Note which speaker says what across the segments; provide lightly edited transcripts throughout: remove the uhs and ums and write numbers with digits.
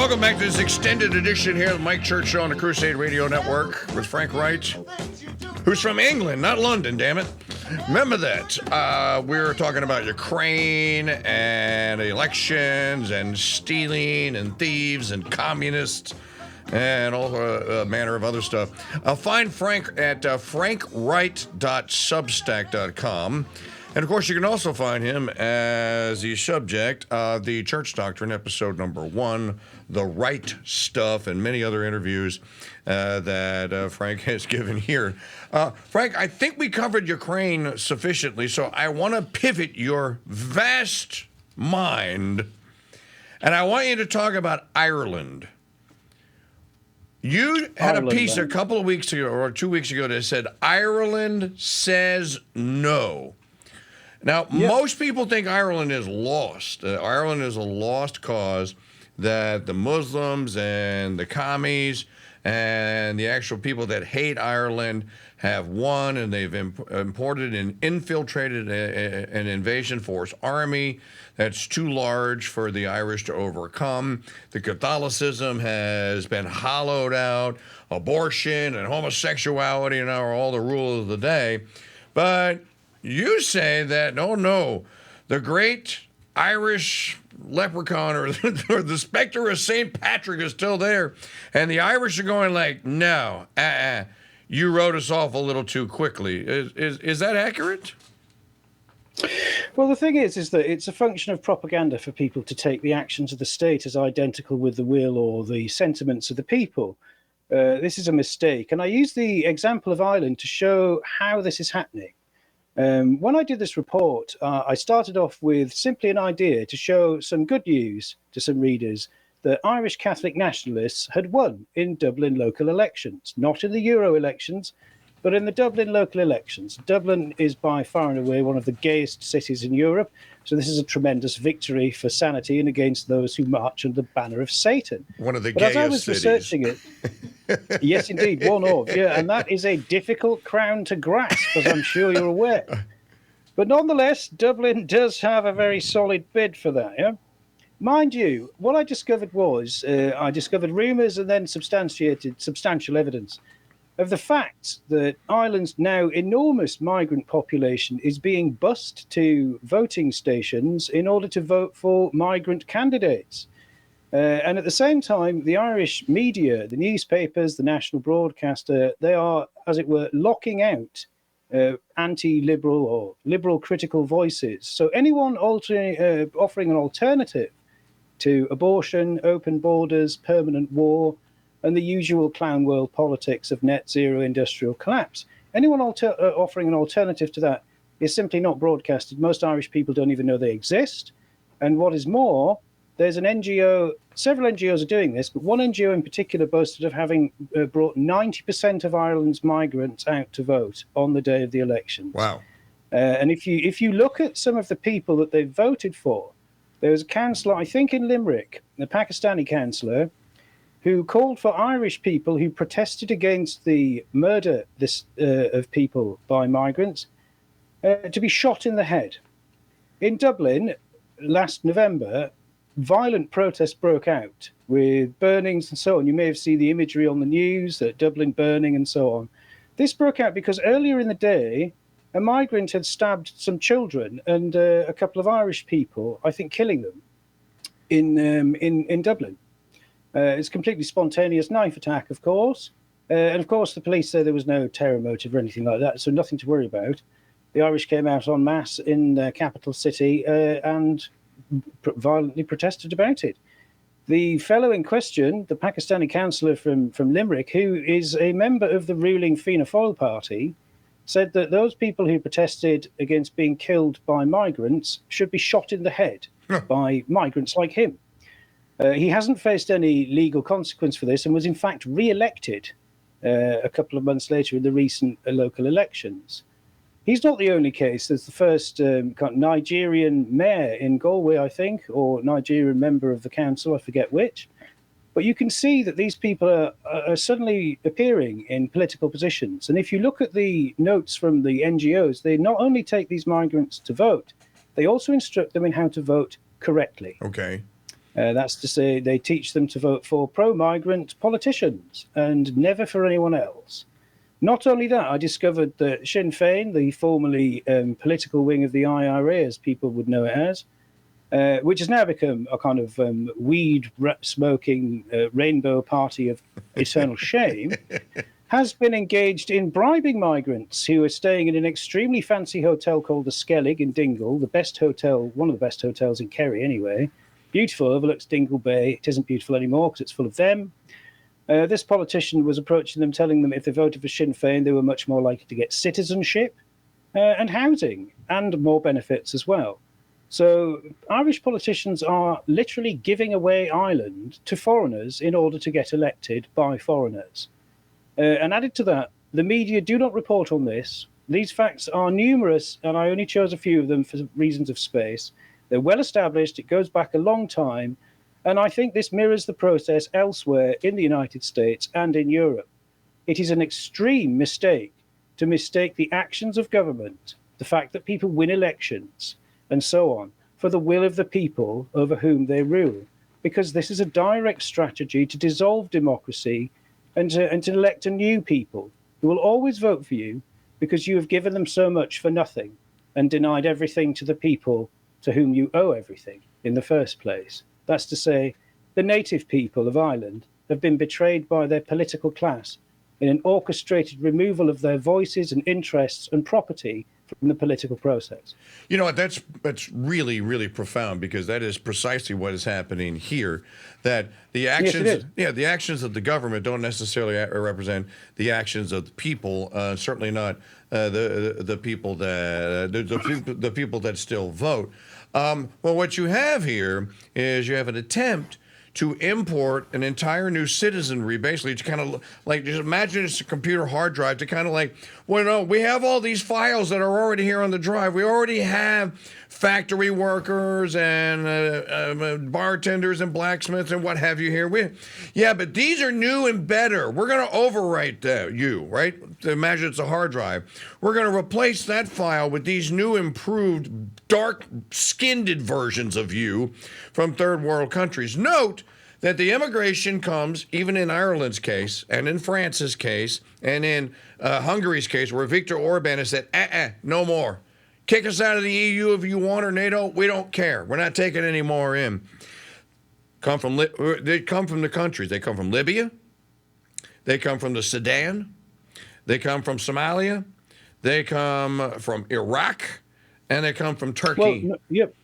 Speaker 1: welcome back to this extended edition here of the Mike Church Show on the Crusade Radio Network with Frank Wright, who's from England, not London, damn it. Remember that. We're talking about Ukraine and elections and stealing and thieves and communists and all manner of other stuff. Find Frank at frankwright.substack.com. And, of course, you can also find him as the subject of the Church Doctrine, episode number 1, The Right Stuff, and many other interviews that Frank has given here. Frank, I think we covered Ukraine sufficiently, so I want to pivot your vast mind, and I want you to talk about Ireland. You had a piece a couple of weeks ago, or 2 weeks ago, that said, Ireland says no. Now, most people think Ireland is lost. Ireland is a lost cause, that the Muslims and the commies and the actual people that hate Ireland have won, and they've imported and infiltrated an invasion force army that's too large for the Irish to overcome. The Catholicism has been hollowed out. Abortion and homosexuality now are all the rule of the day. But you say that, no, the great Irish leprechaun or the specter of St. Patrick is still there. And the Irish are going like, no, you wrote us off a little too quickly. Is that accurate?
Speaker 2: Well, the thing is that it's a function of propaganda for people to take the actions of the state as identical with the will or the sentiments of the people. This is a mistake. And I use the example of Ireland to show how this is happening. When I did this report, I started off with simply an idea to show some good news to some readers that Irish Catholic nationalists had won in Dublin local elections, not in the Euro elections, but in the Dublin local elections. Dublin is by far and away one of the gayest cities in Europe, so this is a tremendous victory for sanity and against those who march under the banner of Satan.
Speaker 1: One of the
Speaker 2: but
Speaker 1: gayest
Speaker 2: as I was
Speaker 1: cities.
Speaker 2: Researching it, yes, indeed, one of, and that is a difficult crown to grasp, as I'm sure you're aware. But nonetheless, Dublin does have a very solid bid for that, yeah? Mind you, what I discovered was, I discovered rumours and then substantial evidence of the fact that Ireland's now enormous migrant population is being bussed to voting stations in order to vote for migrant candidates. And at the same time, the Irish media, the newspapers, the national broadcaster, they are, as it were, locking out anti-liberal or liberal critical voices. So anyone offering an alternative to abortion, open borders, permanent war, and the usual clown world politics of net zero industrial collapse. Anyone offering an alternative to that is simply not broadcasted. Most Irish people don't even know they exist. And what is more, there's an NGO, several NGOs are doing this, but one NGO in particular boasted of having brought 90% of Ireland's migrants out to vote on the day of the elections.
Speaker 1: Wow.
Speaker 2: And if you look at some of the people that they voted for, there was a councillor, I think in Limerick, a Pakistani councillor, who called for Irish people who protested against the murder of people by migrants to be shot in the head. In Dublin, last November, violent protests broke out with burnings and so on. You may have seen the imagery on the news, Dublin burning and so on. This broke out because earlier in the day, a migrant had stabbed some children and a couple of Irish people, I think killing them in Dublin. It's a completely spontaneous knife attack, of course. And of course, the police say there was no terror motive or anything like that, so nothing to worry about. The Irish came out en masse in the capital city and violently protested about it. The fellow in question, the Pakistani councillor from Limerick, who is a member of the ruling Fianna Fáil party, said that those people who protested against being killed by migrants should be shot in the head by migrants like him. He hasn't faced any legal consequence for this and was in fact re-elected a couple of months later in the recent local elections. He's not the only case. There's the first Nigerian mayor in Galway, I think, or Nigerian member of the council, I forget which. But you can see that these people are suddenly appearing in political positions. And if you look at the notes from the NGOs, they not only take these migrants to vote, they also instruct them in how to vote correctly.
Speaker 1: Okay.
Speaker 2: That's to say, they teach them to vote for pro-migrant politicians and never for anyone else. Not only that, I discovered that Sinn Féin, the formerly political wing of the IRA, as people would know it as, which has now become a kind of weed-smoking rainbow party of eternal shame, has been engaged in bribing migrants who are staying in an extremely fancy hotel called the Skellig in Dingle, the best hotel, one of the best hotels in Kerry anyway. Beautiful, overlooks Dingle Bay. It isn't beautiful anymore because it's full of them. This politician was approaching them, telling them if they voted for Sinn Féin, they were much more likely to get citizenship and housing and more benefits as well. So Irish politicians are literally giving away Ireland to foreigners in order to get elected by foreigners. And added to that, the media do not report on this. These facts are numerous, and I only chose a few of them for reasons of space. They're well established. It goes back a long time. And I think this mirrors the process elsewhere in the United States and in Europe. It is an extreme mistake to mistake the actions of government, the fact that people win elections, and so on, for the will of the people over whom they rule, because this is a direct strategy to dissolve democracy and to elect a new people who will always vote for you because you have given them so much for nothing and denied everything to the people to whom you owe everything in the first place. That's to say, the native people of Ireland have been betrayed by their political class in an orchestrated removal of their voices and interests and property from the political process.
Speaker 1: You know what? That's really, really profound, because that is precisely what is happening here. That the actions, the actions of the government don't necessarily represent the actions of the people. Certainly not the people that the people that still vote. Well, what you have here is you have an attempt to import an entire new citizenry, basically, to kind of like, just imagine it's a computer hard drive to kind of like, well, no, we have all these files that are already here on the drive. We already have factory workers and bartenders and blacksmiths and what have you here. Yeah, but these are new and better. We're going to overwrite you, right? Imagine it's a hard drive. We're going to replace that file with these new, improved, dark-skinned versions of you from third world countries. Note that the immigration comes, even in Ireland's case, and in France's case, and in Hungary's case, where Viktor Orban has said, no more. Kick us out of the EU if you want, or NATO. We don't care. We're not taking any more in. They come from the countries. They come from Libya. They come from the Sudan. They come from Somalia. They come from Iraq. And they come from Turkey.
Speaker 2: Well, yep.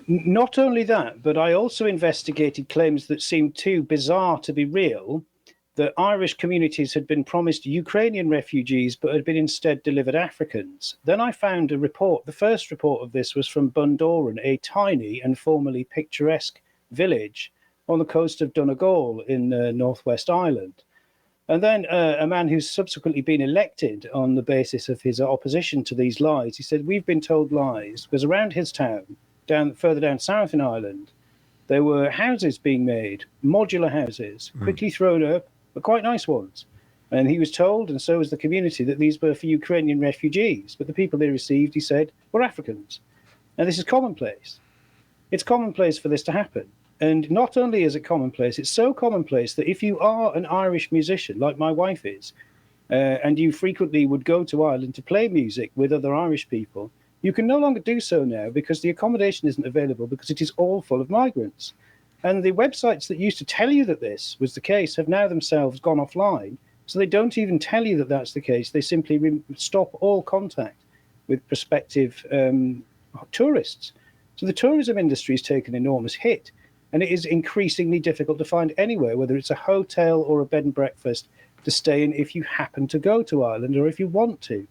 Speaker 2: Not only that, but I also investigated claims that seemed too bizarre to be real, that Irish communities had been promised Ukrainian refugees but had been instead delivered Africans. Then I found a report. The first report of this was from Bundoran, a tiny and formerly picturesque village on the coast of Donegal in northwest Ireland. And then a man who's subsequently been elected on the basis of his opposition to these lies, he said, we've been told lies, because around his town, further down south in Ireland, there were houses being made, modular houses, quickly thrown up, but quite nice ones. And he was told, and so was the community, that these were for Ukrainian refugees. But the people they received, he said, were Africans. And this is commonplace. It's commonplace for this to happen. And not only is it commonplace, it's so commonplace that if you are an Irish musician, like my wife is, and you frequently would go to Ireland to play music with other Irish people, you can no longer do so now because the accommodation isn't available, because it is all full of migrants. And the websites that used to tell you that this was the case have now themselves gone offline. So they don't even tell you that that's the case. They simply stop all contact with prospective tourists. So the tourism industry has taken an enormous hit. And it is increasingly difficult to find anywhere, whether it's a hotel or a bed and breakfast, to stay in if you happen to go to Ireland or if you want to.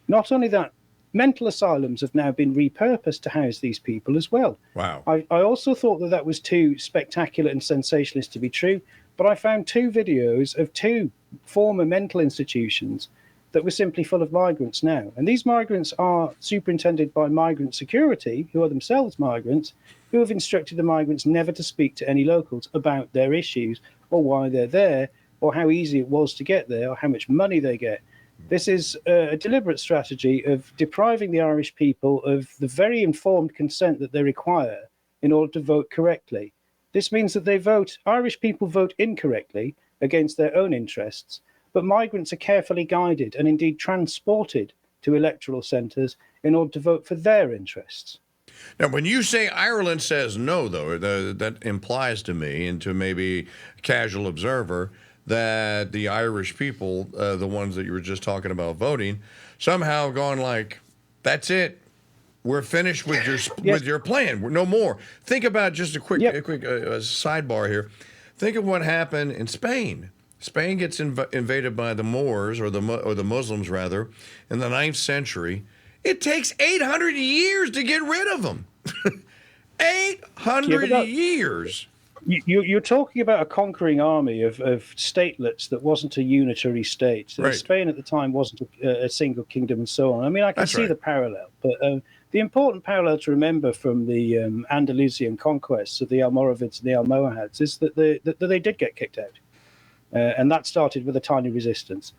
Speaker 2: Not only that, mental asylums have now been repurposed to house these people as well.
Speaker 1: Wow.
Speaker 2: I also thought that that was too spectacular and sensationalist to be true, but I found 2 videos of 2 former mental institutions that were simply full of migrants now. And these migrants are superintended by migrant security, who are themselves migrants, who have instructed the migrants never to speak to any locals about their issues or why they're there or how easy it was to get there or how much money they get. This is a deliberate strategy of depriving the Irish people of the very informed consent that they require in order to vote correctly. This means that Irish people vote incorrectly against their own interests, but migrants are carefully guided and indeed transported to electoral centres in order to vote for their interests.
Speaker 1: Now, when you say Ireland says no, though, that implies to me and to maybe a casual observer that the Irish people, the ones that you were just talking about voting, somehow gone like, that's it. We're finished with your plan. We're no more. Think about just a quick sidebar here. Think of what happened in Spain. Spain gets invaded by the Moors, or the Muslims rather, in the 9th century. It takes 800 years to get rid of them. 800 years.
Speaker 2: You're talking about a conquering army of statelets that wasn't a unitary state. Right. Spain at the time wasn't a single kingdom and so on. I mean, I can see the parallel, but the important parallel to remember from the Andalusian conquests of the Almoravids and the Almohads is that they did get kicked out. And that started with a tiny resistance.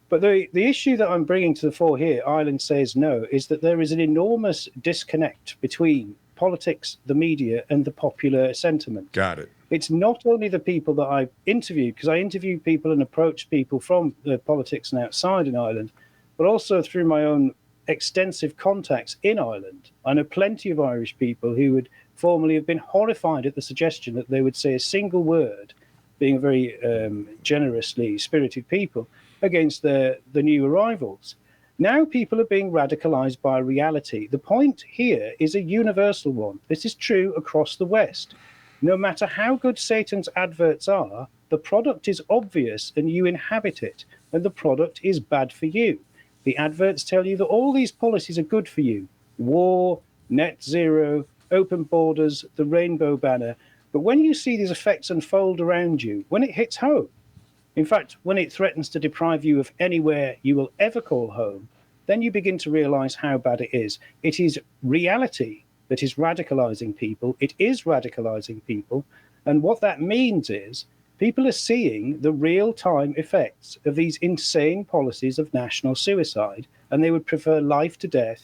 Speaker 2: But the issue that I'm bringing to the fore here, Ireland says no, is that there is an enormous disconnect between politics, the media, and the popular sentiment.
Speaker 1: Got it.
Speaker 2: It's not only the people that I interviewed, because I interviewed people and approached people from the politics and outside in Ireland, but also through my own extensive contacts in Ireland. I know plenty of Irish people who would formerly have been horrified at the suggestion that they would say a single word, being a very generously spirited people, against the new arrivals. Now people are being radicalized by reality. The point here is a universal one. This is true across the West. No matter how good Satan's adverts are, the product is obvious and you inhabit it, and the product is bad for you. The adverts tell you that all these policies are good for you. War, net zero, open borders, the rainbow banner. But when you see these effects unfold around you, when it hits home, in fact, when it threatens to deprive you of anywhere you will ever call home, then you begin to realize how bad it is. It is reality that is radicalizing people. It is radicalizing people. And what that means is people are seeing the real-time effects of these insane policies of national suicide, and they would prefer life to death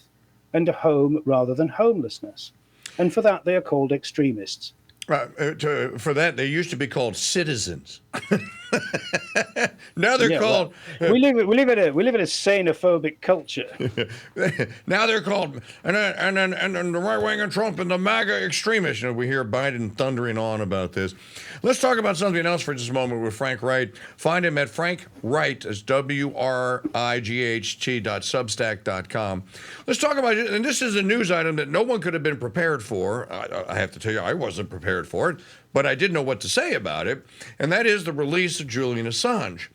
Speaker 2: and a home rather than homelessness. And for that, they are called extremists.
Speaker 1: For that, they used to be called citizens. Now they're called.
Speaker 2: Well, we live in a xenophobic culture.
Speaker 1: Now they're called, and the right wing and Trump and the MAGA extremists. You know, we hear Biden thundering on about this. Let's talk about something else for just a moment with Frank Wright. Find him at Frank Wright, as WRIGHT.substack.com. Let's talk about it, and this is a news item that no one could have been prepared for. I have to tell you, I wasn't prepared for it, but I did know what to say about it, and that is the release of Julian Assange.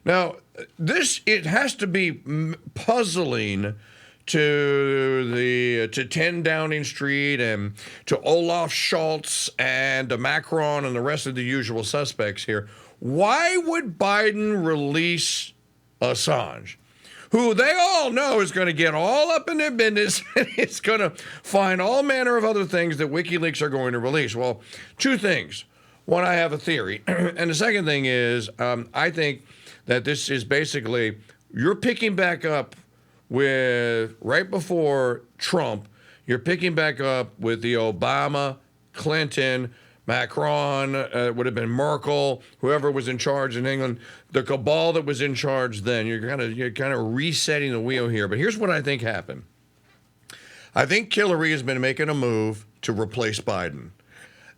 Speaker 1: Now, it has to be puzzling to 10 Downing Street and to Olaf Scholz and to Macron and the rest of the usual suspects here. Why would Biden release Assange, who they all know is going to get all up in their business and it's going to find all manner of other things that WikiLeaks are going to release? Well, two things. One, I have a theory. And the second thing is, I think that this is basically, you're picking back up with, right before Trump, you're picking back up with the Obama, Clinton, Macron, would have been Merkel, whoever was in charge in England, the cabal that was in charge then. You're kind of resetting the wheel here. But here's what I think happened. I think Hillary has been making a move to replace Biden.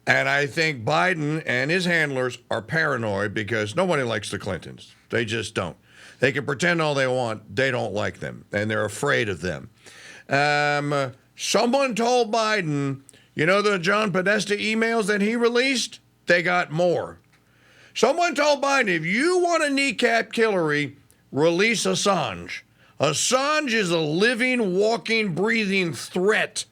Speaker 1: And I think Biden and his handlers are paranoid because nobody likes the Clintons. They just don't. They can pretend all they want. They don't like them, and they're afraid of them. Someone told Biden, you know the John Podesta emails that he released? They got more. Someone told Biden, if you want to kneecap Hillary, release Assange. Assange is a living, walking, breathing threat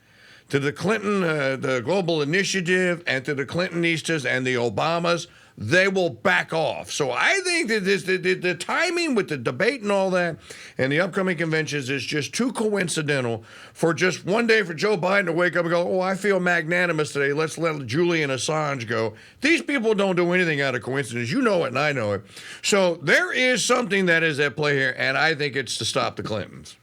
Speaker 1: to the Clinton, the Global Initiative, and to the Clintonistas and the Obamas. They will back off. So I think that the timing with the debate and all that and the upcoming conventions is just too coincidental for just one day for Joe Biden to wake up and go, oh, I feel magnanimous today. Let's let Julian Assange go. These people don't do anything out of coincidence. You know it and I know it. So there is something that is at play here, and I think it's to stop the Clintons.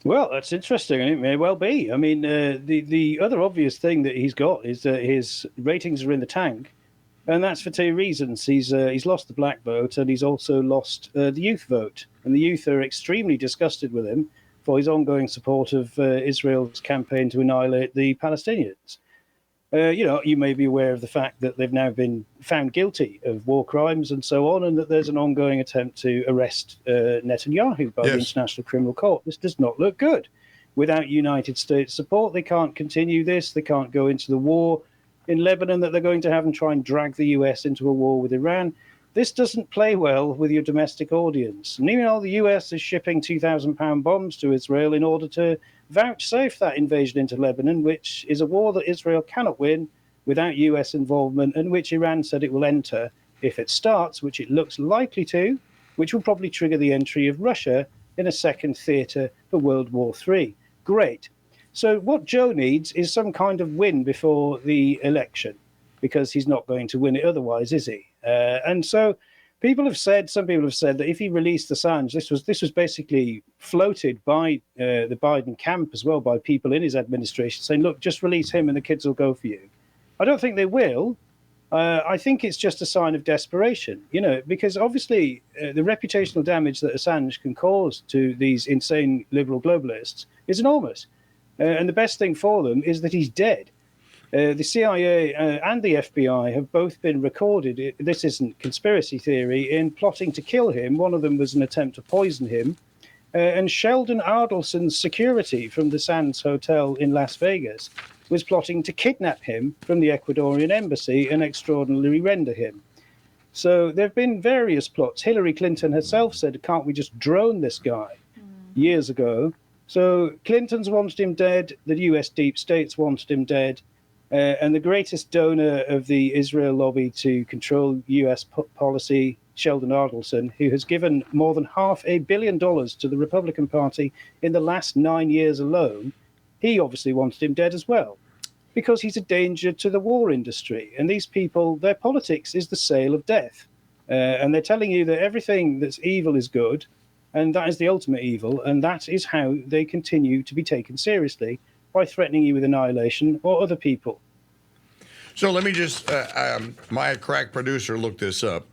Speaker 2: Well, that's interesting, and it may well be. I mean, the other obvious thing that he's got is that his ratings are in the tank, and that's for two reasons. He's lost the black vote, and he's also lost the youth vote, and the youth are extremely disgusted with him for his ongoing support of Israel's campaign to annihilate the Palestinians. You may be aware of the fact that they've now been found guilty of war crimes and so on, and that there's an ongoing attempt to arrest Netanyahu by the International Criminal Court. This does not look good. Without United States support, they can't continue this. They can't go into the war in Lebanon that they're going to have and try and drag the US into a war with Iran. This doesn't play well with your domestic audience. And meanwhile, the US is shipping 2,000-pound bombs to Israel in order to vouchsafe that invasion into Lebanon, which is a war that Israel cannot win without US involvement, and which Iran said it will enter if it starts, which it looks likely to, which will probably trigger the entry of Russia in a second theatre for World War III. Great. So what Joe needs is some kind of win before the election, because he's not going to win it otherwise, is he? And so some people have said that if he released Assange, this was basically floated by the Biden camp as well, by people in his administration, saying, look, just release him and the kids will go for you. I don't think they will. I think it's just a sign of desperation, because obviously the reputational damage that Assange can cause to these insane liberal globalists is enormous. And the best thing for them is that he's dead. The CIA and the FBI have both been recorded, this isn't conspiracy theory, in plotting to kill him. One of them was an attempt to poison him. And Sheldon Adelson's security from the Sands Hotel in Las Vegas was plotting to kidnap him from the Ecuadorian embassy and extraordinarily render him. So there have been various plots. Hillary Clinton herself said, can't we just drone this guy years ago? So Clinton's wanted him dead, the US deep states wanted him dead, and the greatest donor of the Israel lobby to control US policy, Sheldon Adelson, who has given more than $500 million to the Republican Party in the last 9 years alone, he obviously wanted him dead as well, because he's a danger to the war industry. And these people, their politics is the sale of death. And they're telling you that everything that's evil is good, and that is the ultimate evil, and that is how they continue to be taken seriously, by threatening you with annihilation or other people.
Speaker 1: So let me just, my crack producer looked this up.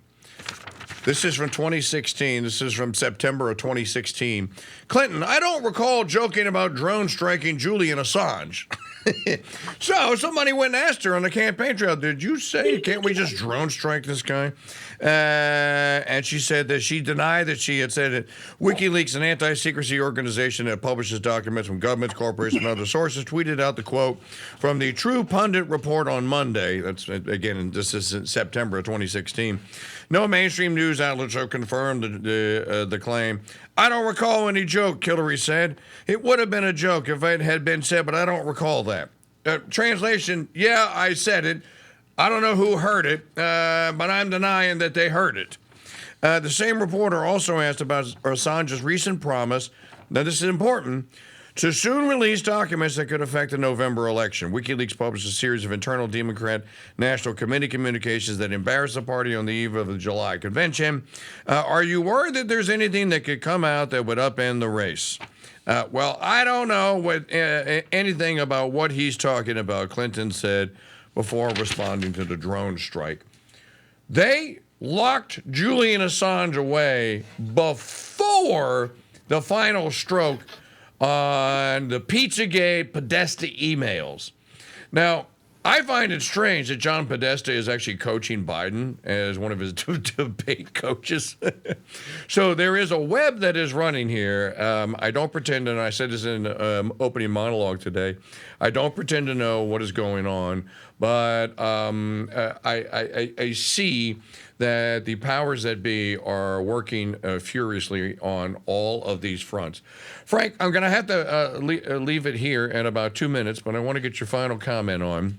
Speaker 1: This is from 2016. This is from September of 2016. Clinton, I don't recall joking about drone striking Julian Assange. So somebody went and asked her on the campaign trail, did you say, can't we just drone strike this guy? And she said that she denied that she had said it. WikiLeaks, an anti-secrecy organization that publishes documents from governments, corporations, and other sources, tweeted out the quote from the True Pundit report on Monday. That's, again, this is in September of 2016. No mainstream news outlets have confirmed the claim. I don't recall any joke, Hillary said. It would have been a joke if it had been said, but I don't recall that. Translation, yeah, I said it. I don't know who heard it, but I'm denying that they heard it. The same reporter also asked about Assange's recent promise, now this is important, to soon release documents that could affect the November election. WikiLeaks published a series of internal Democrat National Committee communications that embarrassed the party on the eve of the July convention. Are you worried that there's anything that could come out that would upend the race? Well, I don't know anything about what he's talking about, Clinton said before responding to the drone strike. They locked Julian Assange away before the final stroke on the Pizzagate Podesta emails. Now, I find it strange that John Podesta is actually coaching Biden as one of his debate coaches. So there is a web that is running here. I don't pretend, and I said this in opening monologue today, I don't pretend to know what is going on, but I see that the powers that be are working furiously on all of these fronts. Frank, I'm going to have to leave it here in about 2 minutes, but I want to get your final comment on.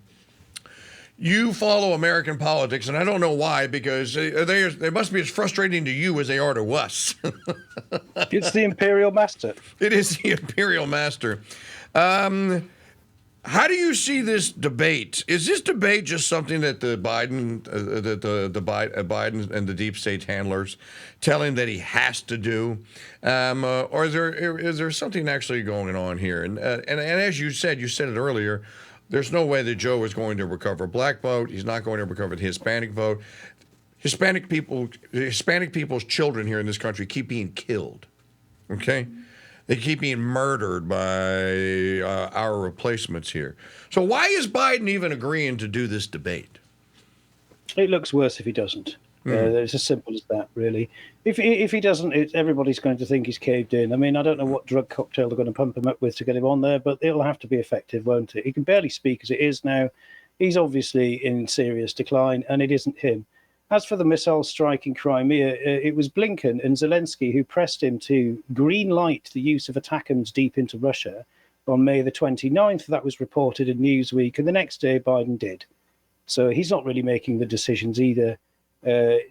Speaker 1: You follow American politics, and I don't know why, because they must be as frustrating to you as they are to us.
Speaker 2: It's the imperial master.
Speaker 1: It is the imperial master. How do you see this debate? Is this debate just something that the Biden and the deep state handlers tell him that he has to do, or is there something actually going on here? And as you said it earlier, there's no way that Joe is going to recover a black vote. He's not going to recover the Hispanic vote. Hispanic people's children here in this country keep being killed. Okay. They keep being murdered by our replacements here. So why is Biden even agreeing to do this debate?
Speaker 2: It looks worse if he doesn't. It's as simple as that, really. If he doesn't, everybody's going to think he's caved in. I mean, I don't know what drug cocktail they're going to pump him up with to get him on there, but it'll have to be effective, won't it? He can barely speak as it is now. He's obviously in serious decline, and it isn't him. As for the missile strike in Crimea, it was Blinken and Zelensky who pressed him to green light the use of ATACMS deep into Russia on May the 29th. That was reported in Newsweek, and the next day Biden did. So he's not really making the decisions either.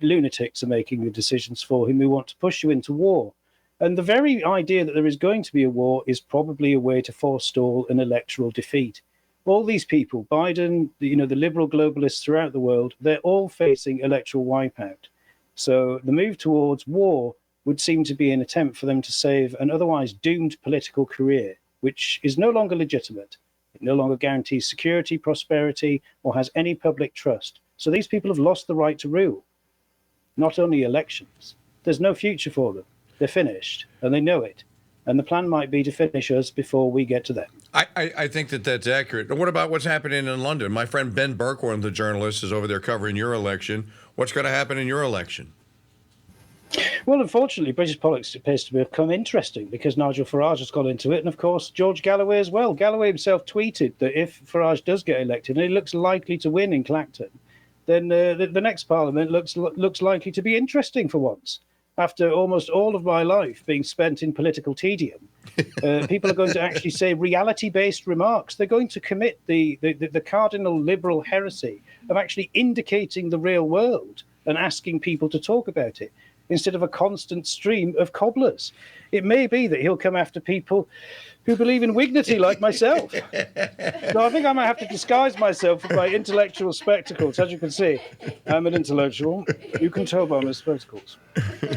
Speaker 2: Lunatics are making the decisions for him who want to push you into war. And the very idea that there is going to be a war is probably a way to forestall an electoral defeat. All these people, Biden, the liberal globalists throughout the world, they're all facing electoral wipeout. So the move towards war would seem to be an attempt for them to save an otherwise doomed political career, which is no longer legitimate. It no longer guarantees security, prosperity, or has any public trust. So these people have lost the right to rule. Not only elections. There's no future for them. They're finished, and they know it. And the plan might be to finish us before we get to them.
Speaker 1: I think that's accurate. And what about what's happening in London? My friend Ben Burkhorn, the journalist, is over there covering your election. What's going to happen in your election?
Speaker 2: Well, unfortunately, British politics appears to become interesting because Nigel Farage has got into it. And, of course, George Galloway as well. Galloway himself tweeted that if Farage does get elected, and he looks likely to win in Clacton, then the next parliament looks likely to be interesting for once. After almost all of my life being spent in political tedium, people are going to actually say reality-based remarks. They're going to commit the cardinal liberal heresy of actually indicating the real world and asking people to talk about it instead of a constant stream of cobblers. It may be that he'll come after people who believe in Wignity like myself. So I think I might have to disguise myself with my intellectual spectacles. As you can see, I'm an intellectual. You can tell by my spectacles.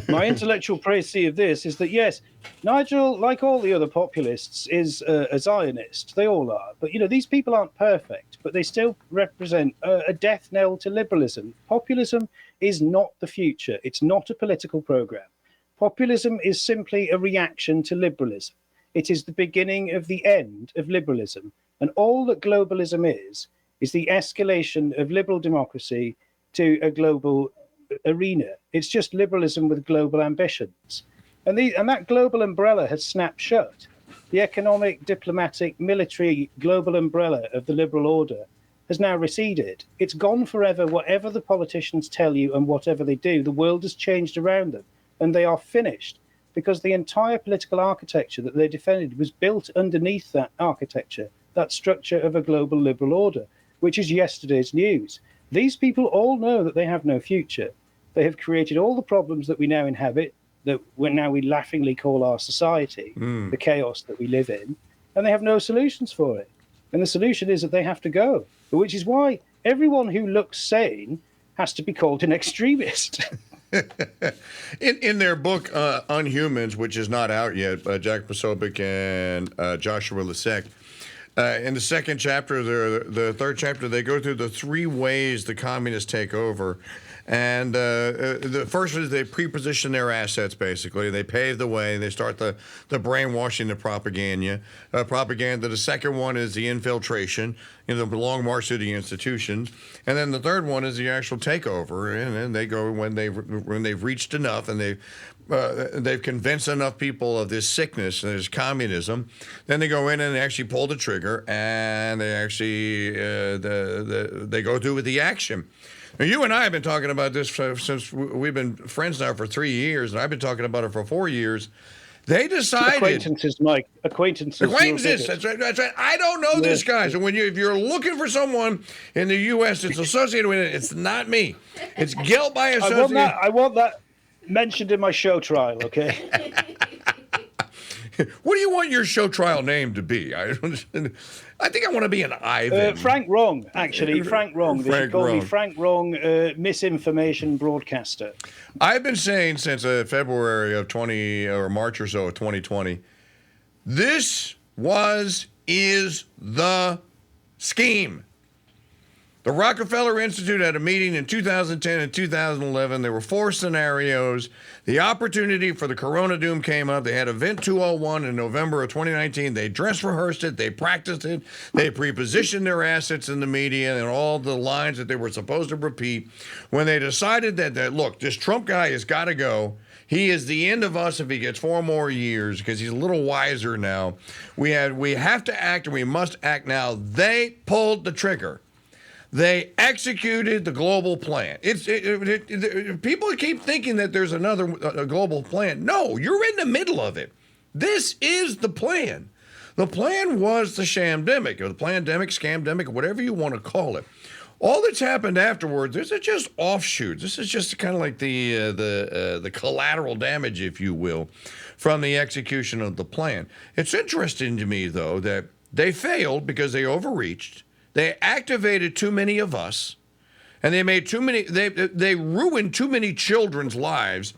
Speaker 2: My intellectual précis of this is that, yes, Nigel, like all the other populists, is a Zionist. They all are. But, these people aren't perfect, but they still represent a death knell to liberalism. Populism is not the future. It's not a political program. Populism is simply a reaction to liberalism. It is the beginning of the end of liberalism. And all that globalism is the escalation of liberal democracy to a global arena. It's just liberalism with global ambitions. And that global umbrella has snapped shut. The economic, diplomatic, military global umbrella of the liberal order has now receded. It's gone forever. Whatever the politicians tell you and whatever they do, the world has changed around them. And they are finished. Because the entire political architecture that they defended was built underneath that architecture, that structure of a global liberal order, which is yesterday's news. These people all know that they have no future. They have created all the problems that we now inhabit, that we laughingly call our society, the chaos that we live in, and they have no solutions for it. And the solution is that they have to go, which is why everyone who looks sane has to be called an extremist.
Speaker 1: In their book, Unhumans, which is not out yet, Jack Posobiec and Joshua Lisek, in the second chapter, the third chapter, they go through the three ways the communists take over. And the first is they pre-position their assets, basically. They pave the way. They start the brainwashing, the propaganda. The second one is the infiltration, the long march through the institutions. And then the third one is the actual takeover. And then they go when they've reached enough and they've convinced enough people of this sickness, this communism. Then they go in and they actually pull the trigger and they actually they go through with the action. Now, you and I have been talking about this since we've been friends now for 3 years, and I've been talking about it for 4 years. They decided...
Speaker 2: Acquaintances, Mike. Acquaintances.
Speaker 1: That's right. I don't know these guys. And if you're looking for someone in the U.S. that's associated with it, it's not me. It's guilt by association.
Speaker 2: I want that mentioned in my show trial, okay?
Speaker 1: What do you want your show trial name to be? I don't understand. I think I want to be an Ivan.
Speaker 2: Frank Wrong, actually. Frank Wrong. They should call me
Speaker 1: Wrong.
Speaker 2: Frank Wrong, misinformation broadcaster.
Speaker 1: I've been saying since February of March or so of 2020, this is the scheme. The Rockefeller Institute had a meeting in 2010 and 2011. There were 4 scenarios. The opportunity for the Corona Doom came up. They had Event 201 in November of 2019. They dress rehearsed it. They practiced it. They prepositioned their assets in the media and all the lines that they were supposed to repeat. When they decided that look, this Trump guy has got to go. He is the end of us if he gets 4 more years because he's a little wiser now. We have to act and we must act now. They pulled the trigger. They executed the global plan. People keep thinking that there's another global plan. No, you're in the middle of it. This is the plan. The plan was the shamdemic, or the plandemic, scamdemic, whatever you want to call it. All that's happened afterwards, this is just offshoots. This is just kind of like the collateral damage, if you will, from the execution of the plan. It's interesting to me, though, that they failed because they overreached. They activated too many of us, and they made too many. They ruined too many children's lives,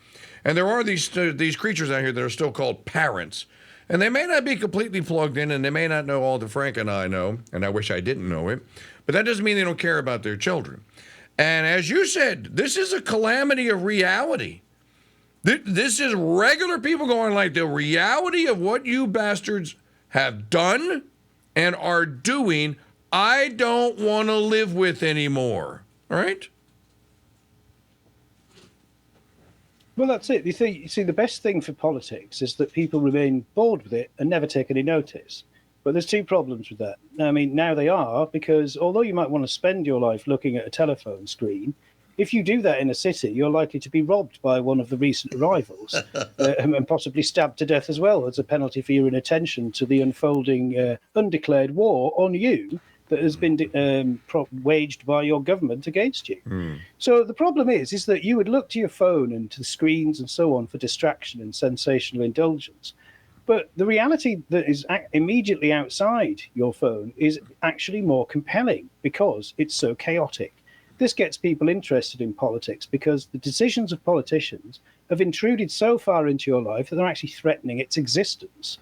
Speaker 1: and there are these creatures out here that are still called parents, and they may not be completely plugged in, and they may not know all that Frank and I know, and I wish I didn't know it, but that doesn't mean they don't care about their children. And as you said, this is a calamity of reality. This is regular people going like the reality of what you bastards have done and are doing. I don't want to live with anymore. All right?
Speaker 2: Well, that's it. You see, the best thing for politics is that people remain bored with it and never take any notice. But there's 2 problems with that. I mean, now they are, because although you might want to spend your life looking at a telephone screen, if you do that in a city, you're likely to be robbed by one of the recent arrivals and possibly stabbed to death as well as a penalty for your inattention to the unfolding undeclared war on you that has been waged by your government against you. So the problem is that you would look to your phone and to the screens and so on for distraction and sensational indulgence. But the reality that is immediately outside your phone is actually more compelling because it's so chaotic. This gets people interested in politics because the decisions of politicians have intruded so far into your life that they're actually threatening its existence.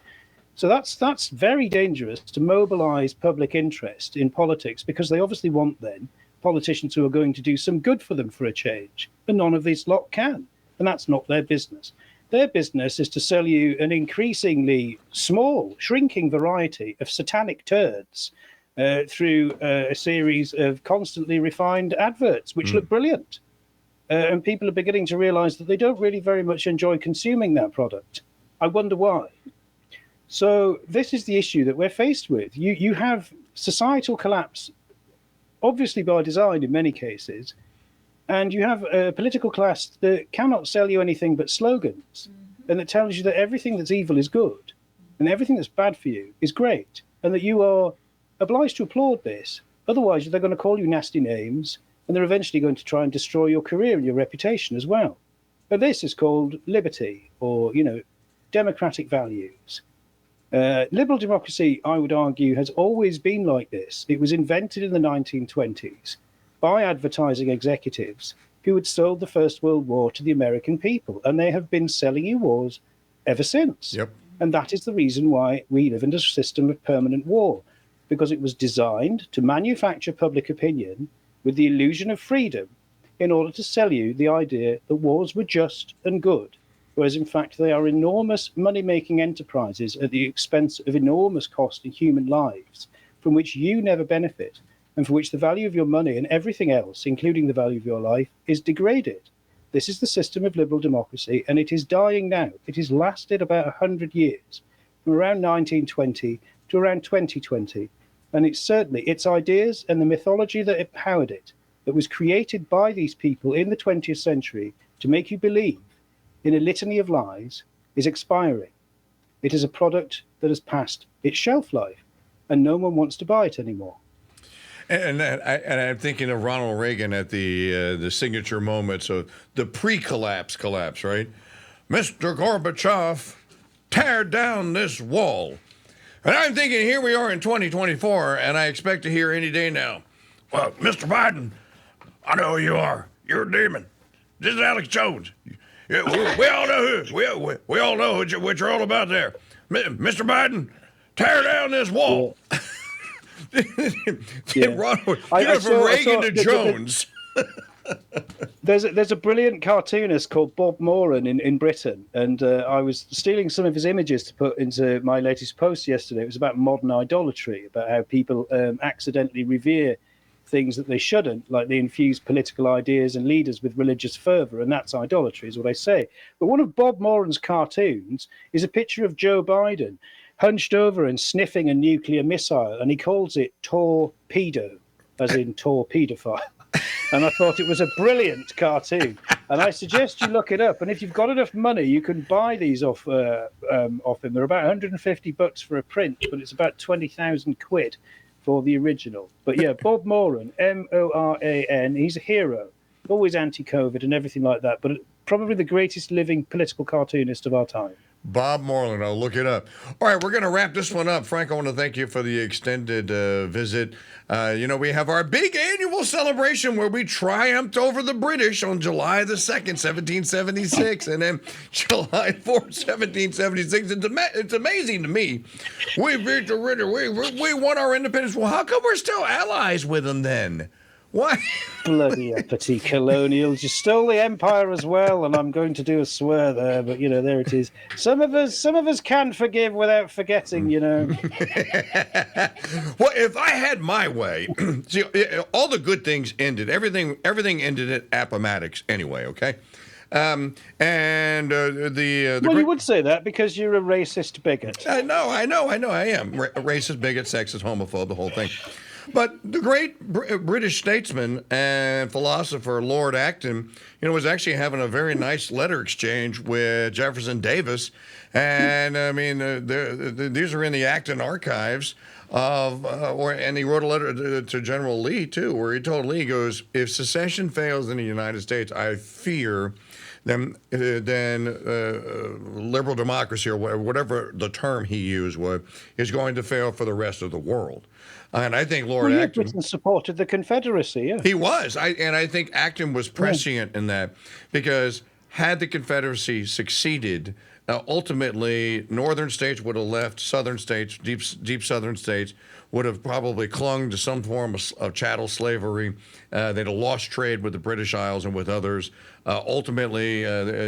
Speaker 2: So that's very dangerous to mobilize public interest in politics because they obviously want then politicians who are going to do some good for them for a change. And none of these lot can. And that's not their business. Their business is to sell you an increasingly small, shrinking variety of satanic turds through a series of constantly refined adverts, which look brilliant. And people are beginning to realize that they don't really very much enjoy consuming that product. I wonder why. So this is the issue that we're faced with. You have societal collapse, obviously by design in many cases, and you have a political class that cannot sell you anything but slogans, and that tells you that everything that's evil is good, and everything that's bad for you is great, and that you are obliged to applaud this. Otherwise, they're going to call you nasty names, and they're eventually going to try and destroy your career and your reputation as well. But this is called liberty, or, democratic values. Liberal democracy, I would argue, has always been like this. It was invented in the 1920s by advertising executives who had sold the First World War to the American people, and they have been selling you wars ever since.
Speaker 1: Yep.
Speaker 2: And that is the reason why we live in a system of permanent war, because it was designed to manufacture public opinion with the illusion of freedom in order to sell you the idea that wars were just and good. Whereas, in fact, they are enormous money-making enterprises at the expense of enormous cost in human lives, from which you never benefit, and for which the value of your money and everything else, including the value of your life, is degraded. This is the system of liberal democracy, and it is dying now. It has lasted about 100 years, from around 1920 to around 2020. And it's certainly its ideas and the mythology that empowered it, that was created by these people in the 20th century to make you believe in a litany of lies, is expiring. It is a product that has passed its shelf life, and no one wants to buy it anymore.
Speaker 1: And I'm thinking of Ronald Reagan at the signature moments of the pre-collapse collapse, right? Mr. Gorbachev, tear down this wall. And I'm thinking, here we are in 2024, and I expect to hear any day now, well, Mr. Biden, I know who you are. You're a demon. This is Alex Jones. We all know who. We all know what you're all about there. Mr. Biden, tear down this wall.
Speaker 2: Yeah.
Speaker 1: Ronald, from Reagan to Jones.
Speaker 2: There's a brilliant cartoonist called Bob Morland in Britain, and I was stealing some of his images to put into my latest post yesterday. It was about modern idolatry, about how people accidentally revere things that they shouldn't, like they infuse political ideas and leaders with religious fervor, and that's idolatry, is what I say. But one of Bob Moran's cartoons is a picture of Joe Biden hunched over and sniffing a nuclear missile, and he calls it torpedo, as in torpedophile. And I thought it was a brilliant cartoon, and I suggest you look it up. And if you've got enough money, you can buy these off him. They're about $150 for a print, but it's about 20,000 quid for the original. But yeah, Bob Moran, Moran, he's a hero, always anti-COVID and everything like that, but probably the greatest living political cartoonist of our time.
Speaker 1: Bob Morland, I'll look it up. All right, we're going to wrap this one up. Frank, I want to thank you for the extended visit. We have our big annual celebration where we triumphed over the British on July the 2nd, 1776, and then July 4th, 1776. It's amazing to me. We beat the British. We won our independence. Well, how come we're still allies with them then? Why?
Speaker 2: Bloody uppity colonials. You stole the empire as well, and I'm going to do a swear there, but, there it is. Some of us can forgive without forgetting,
Speaker 1: Well, if I had my way, see, all the good things ended. Everything ended at Appomattox anyway, okay?
Speaker 2: Well, you would say that because you're a racist bigot.
Speaker 1: I know, I am. Racist, bigot, sexist, homophobe, the whole thing. But the great British statesman and philosopher Lord Acton, was actually having a very nice letter exchange with Jefferson Davis. And, these are in the Acton archives. And he wrote a letter to General Lee, too, where he told Lee, he goes, if secession fails in the United States, I fear then liberal democracy, or whatever the term he used was, is going to fail for the rest of the world. And I think Lord Acton...
Speaker 2: Britain supported the Confederacy, yeah.
Speaker 1: He was. I think Acton was prescient in that, because had the Confederacy succeeded, ultimately, northern states would have left, southern states, deep southern states, would have probably clung to some form of chattel slavery. They'd have lost trade with the British Isles and with others. Ultimately,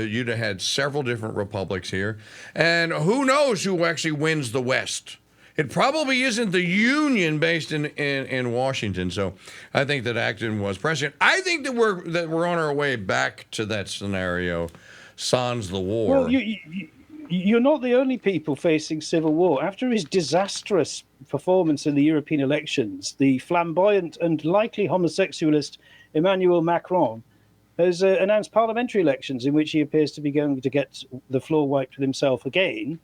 Speaker 1: you'd have had several different republics here. And who knows who actually wins the West? It probably isn't the Union based in Washington. So I think that Acton was prescient. I think that we're on our way back to that scenario, sans the war.
Speaker 2: Well, you're not the only people facing civil war. After his disastrous performance in the European elections, the flamboyant and likely homosexualist Emmanuel Macron has announced parliamentary elections in which he appears to be going to get the floor wiped with himself again.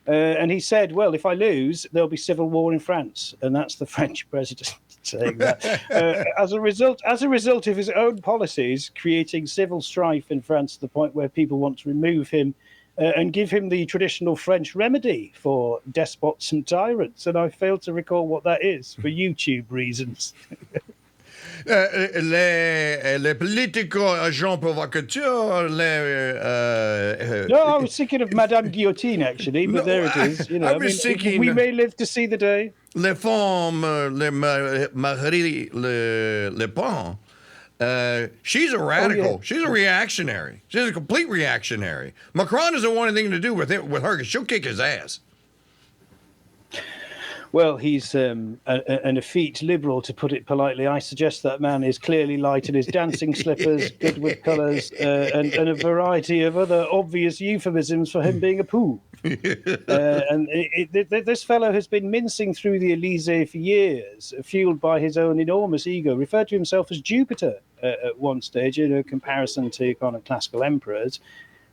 Speaker 2: And he said, well, if I lose, there'll be civil war in France. And that's the French president saying that. As a result of his own policies, creating civil strife in France to the point where people want to remove him and give him the traditional French remedy for despots and tyrants. And I failed to recall what that is for YouTube reasons.
Speaker 1: Les political agents provocateurs.
Speaker 2: No, I was thinking of Madame Guillotine, actually, but there it is.
Speaker 1: I was thinking...
Speaker 2: We may live to see the day.
Speaker 1: Les femmes, les maris, les pans. She's a radical. Oh, yeah. She's a reactionary. She's a complete reactionary. Macron doesn't want anything to do with her, because she'll kick his ass.
Speaker 2: Well, he's an effete liberal, to put it politely. I suggest that man is clearly light in his dancing slippers, good with colours, and a variety of other obvious euphemisms for him being a poo. This fellow has been mincing through the Elysee for years, fueled by his own enormous ego, referred to himself as Jupiter at one stage in a comparison to kind of classical emperors.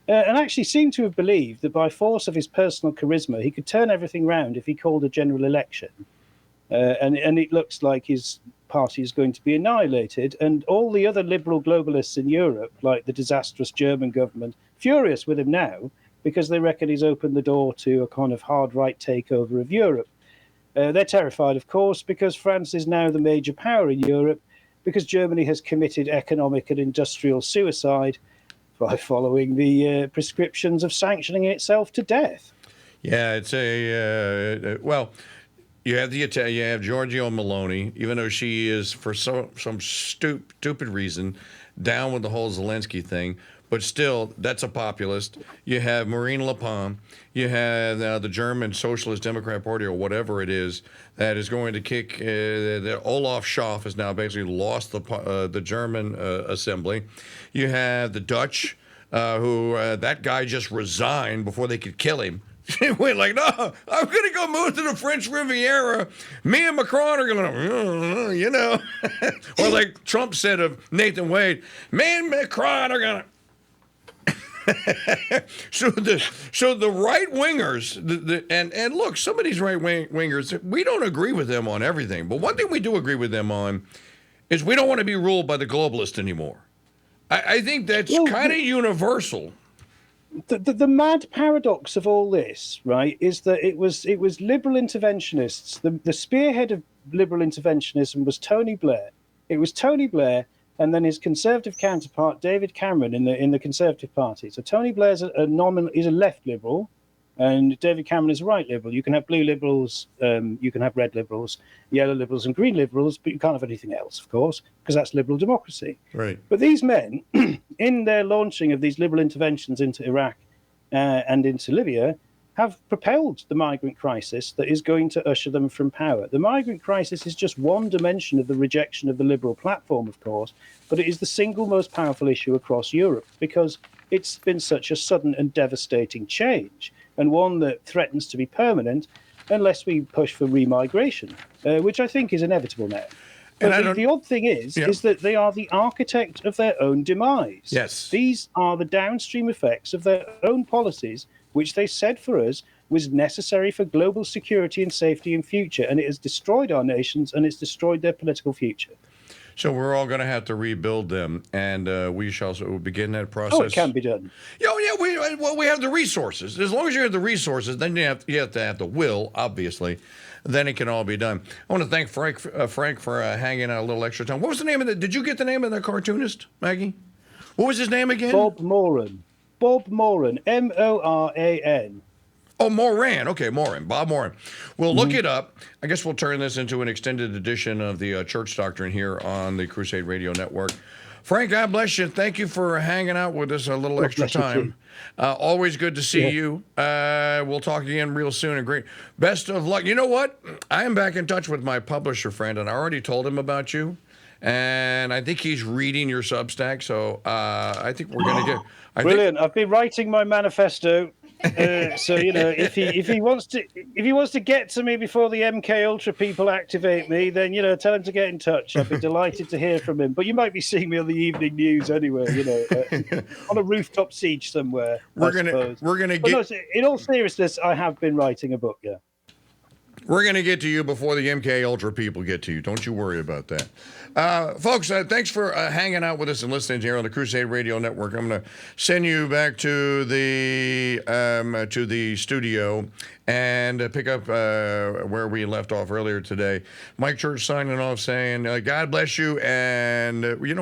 Speaker 2: And actually seemed to have believed that by force of his personal charisma, he could turn everything round if he called a general election. And it looks like his party is going to be annihilated. And all the other liberal globalists in Europe, like the disastrous German government, furious with him now, because they reckon he's opened the door to a kind of hard right takeover of Europe. They're terrified, of course, because France is now the major power in Europe, because Germany has committed economic and industrial suicide by following the prescriptions of sanctioning itself to death.
Speaker 1: Yeah, it's well. You have you have Giorgio Meloni, even though she is for some stupid reason down with the whole Zelensky thing, but still that's a populist. You have Marine Le Pen. You have the German Socialist Democrat Party or whatever it is that is going to kick. The Olaf Scholz has now basically lost the German assembly. You have the Dutch, who that guy just resigned before they could kill him. Went like, no, I'm going to go move to the French Riviera. Me and Macron are going to, you know. Or like Trump said of Nathan Wade, me and Macron are going to. So the right wingers, and look, some of these right wingers, we don't agree with them on everything. But one thing we do agree with them on is we don't want to be ruled by the globalists anymore. I think that's kind of universal.
Speaker 2: The mad paradox of all this, right, is that it was liberal interventionists. The spearhead of liberal interventionism was Tony Blair. It was Tony Blair, and then his conservative counterpart David Cameron in the Conservative Party. So Tony Blair's is a left liberal, and David Cameron is a right liberal. You can have blue liberals, you can have red liberals, yellow liberals, and green liberals, but you can't have anything else, of course, because that's liberal democracy.
Speaker 1: Right.
Speaker 2: But these men, in their launching of these liberal interventions into Iraq and into Libya, have propelled the migrant crisis that is going to usher them from power. The migrant crisis is just one dimension of the rejection of the liberal platform, of course, but it is the single most powerful issue across Europe because it's been such a sudden and devastating change, and one that threatens to be permanent unless we push for remigration, which I think is inevitable now. But the odd thing is that they are the architect of their own demise.
Speaker 1: Yes.
Speaker 2: These are the downstream effects of their own policies, which they said for us was necessary for global security and safety in future. And it has destroyed our nations and it's destroyed their political future.
Speaker 1: So we're all going to have to rebuild them, and we shall begin that process.
Speaker 2: Oh, it can be done.
Speaker 1: We have the resources. As long as you have the resources, then you have to have the will, obviously. Then it can all be done. I want to thank Frank for hanging out a little extra time. What was the name of the? Did you get the name of the cartoonist, Maggie? What was his name again?
Speaker 2: Bob Moran. Bob Moran. Moran.
Speaker 1: Oh, Moran. Okay, Moran. Bob Moran. We'll look it up. I guess we'll turn this into an extended edition of the Church Doctrine here on the Crusade Radio Network. Frank, God bless you. Thank you for hanging out with us a little extra time. Always good to see you. We'll talk again real soon. And great. Best of luck. You know what? I am back in touch with my publisher friend, and I already told him about you. And I think he's reading your Substack. So I think we're going to get...
Speaker 2: Brilliant. I've been writing my manifesto. So if he wants to get to me before the MK Ultra people activate me, then tell him to get in touch. I'd be delighted to hear from him. But you might be seeing me on the evening news anyway. On a rooftop siege somewhere. We're gonna get. No, in all seriousness, I have been writing a book. Yeah.
Speaker 1: We're going to get to you before the MK Ultra people get to you. Don't you worry about that. Folks, thanks for hanging out with us and listening here on the Crusade Radio Network. I'm going to send you back to the studio and pick up where we left off earlier today. Mike Church signing off saying, God bless you. And you know what?